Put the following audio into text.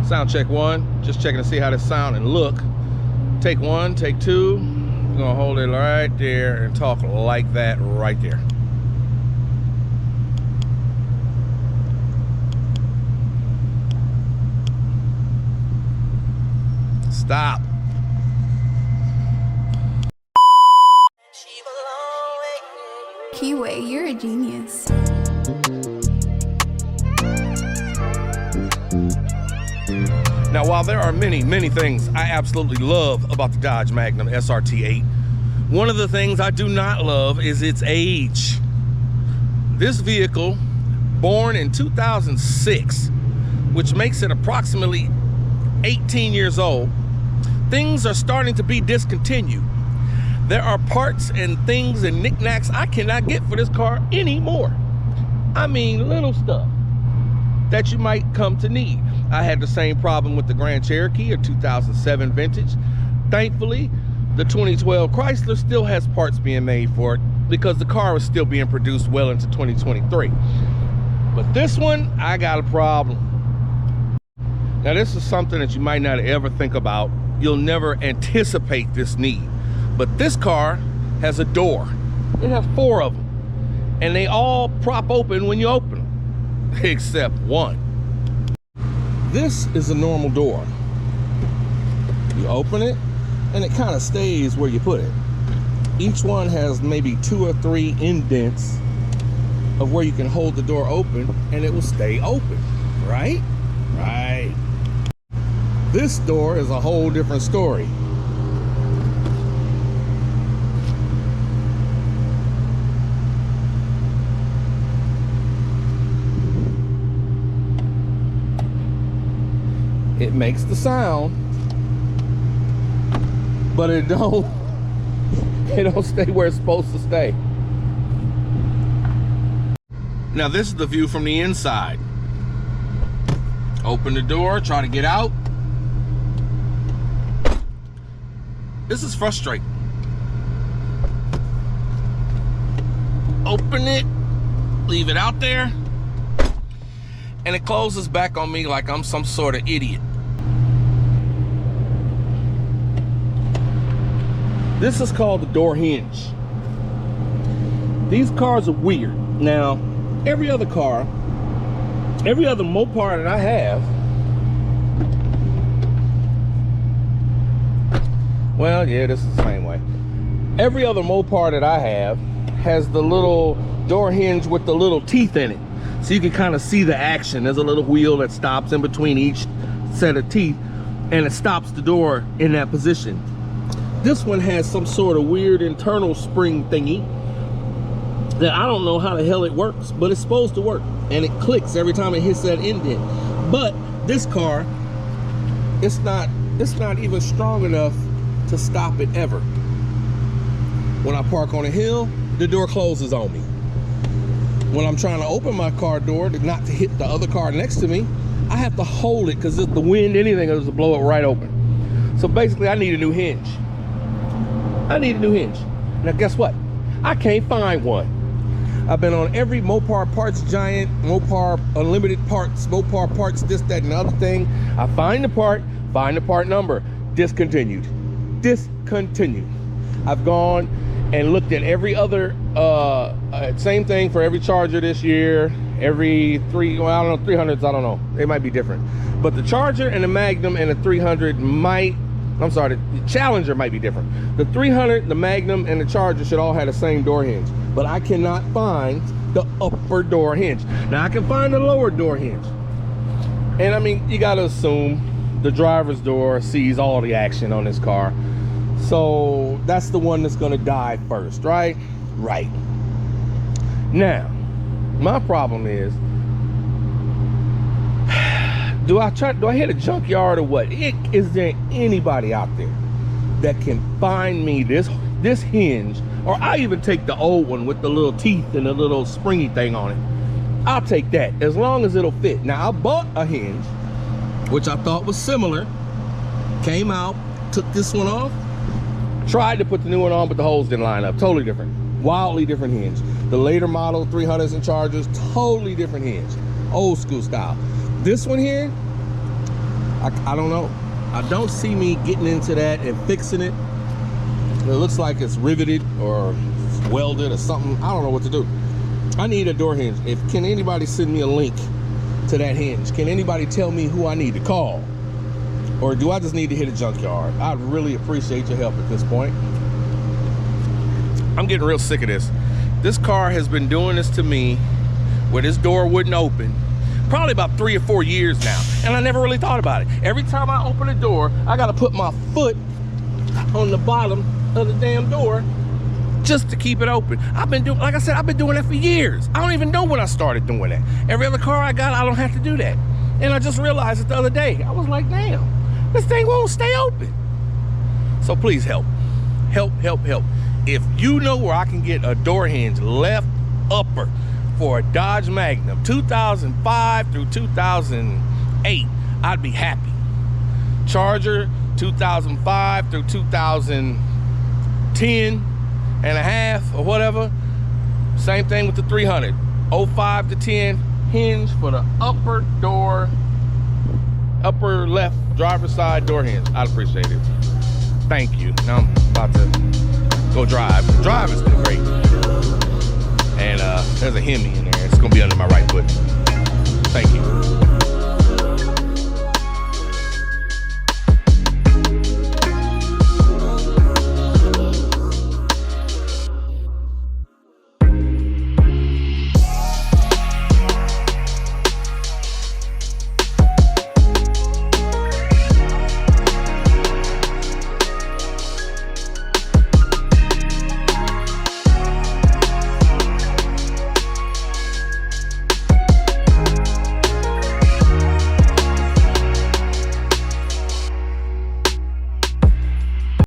Sound check one. Just checking to see how this sound and look. Take one, take two. We're gonna hold it right there and talk like that right there. Stop. Keyway, you're a genius. Now, while there are many things I absolutely love about the Dodge Magnum SRT8, one of the things I do not love is its age. This vehicle, born in 2006, which makes it approximately 18 years old, things are starting to be discontinued. There are parts and things and knickknacks I cannot get for this car anymore. I mean, little stuff that you might come to need. I had the same problem with the Grand Cherokee, a 2007 vintage. Thankfully, the 2012 Chrysler still has parts being made for it because the car was still being produced well into 2023. But this one, I got a problem. Now, this is something that you might not ever think about. You'll never anticipate this need. But this car has a door. It has 4 of them. And they all prop open when you open them, except one. This is a normal door. You open it, and it kind of stays where you put it. Each one has maybe 2 or 3 indents of where you can hold the door open, and it will stay open, right? Right. This door is a whole different story. It makes the sound, but it don't stay where it's supposed to stay. Now, this is the view from the inside. Open the door, try to get out. This is frustrating. Open it, leave it out there, and it closes back on me like I'm some sort of idiot. This is called the door hinge. These cars are weird. Now, every other car, every other Mopar that I have, well, yeah, this is the same way. Every other Mopar that I have has the little door hinge with the little teeth in it. So you can kind of see the action. There's a little wheel that stops in between each set of teeth, and it stops the door in that position. This one has some sort of weird internal spring thingy that I don't know how the hell it works, but it's supposed to work, and it clicks every time it hits that indent. But this car, it's not even strong enough to stop it ever. When I park on a hill, the door closes on me. When I'm trying to open my car door not to hit the other car next to me, I have to hold it because if the wind, anything, is to blow it right open. So basically, I need a new hinge. I need a new hinge. Now, guess what? I can't find one. I've been on every Mopar Parts Giant, Mopar Unlimited Parts, Mopar Parts, this, that, and the other thing. I find the part number, discontinued. Discontinued. I've gone and looked at every other, same thing for every Charger this year, every well, I don't know, 300s, I don't know. They might be different. But the Charger and the Magnum and the 300 the Challenger might be different. The 300, the Magnum, and the Charger should all have the same door hinge. But I cannot find the upper door hinge. Now, I can find the lower door hinge. And I mean, you gotta assume the driver's door sees all the action on this car. So that's the one that's gonna die first, right? Right. Now, my problem is, do I hit a junkyard or what? Is there anybody out there that can find me this hinge? Or I even take the old one with the little teeth and the little springy thing on it. I'll take that as long as it'll fit. Now, I bought a hinge, which I thought was similar. Came out, took this one off, tried to put the new one on, but the holes didn't line up. Totally different. Wildly different hinge. The later model 300s and Chargers, totally different hinge. Old school style. This one here, I don't know. I don't see me getting into that and fixing it. It looks like it's riveted or welded or something. I don't know what to do. I need a door hinge. Can anybody send me a link to that hinge? Can anybody tell me who I need to call? Or do I just need to hit a junkyard? I'd really appreciate your help at this point. I'm getting real sick of this. This car has been doing this to me where this door wouldn't open probably about 3 or 4 years now, and I never really thought about it. Every time I open a door, I gotta put my foot on the bottom of the damn door just to keep it open. I've been doing, like I said, I've been doing that for years. I don't even know when I started doing that. Every other car I got, I don't have to do that. And I just realized it the other day. I was like, damn, this thing won't stay open. So please help. Help, help, help. If you know where I can get a door hinge left upper for a Dodge Magnum 2005 through 2008, I'd be happy. Charger 2005 through 2010 and a half or whatever, same thing with the 300. 05 to 10 hinge for the upper door, upper left driver's side door hinge. I'd appreciate it. Thank you. Now I'm about to go drive. Driving's been great. And there's a Hemi in there. It's gonna be under my right foot. Thank you.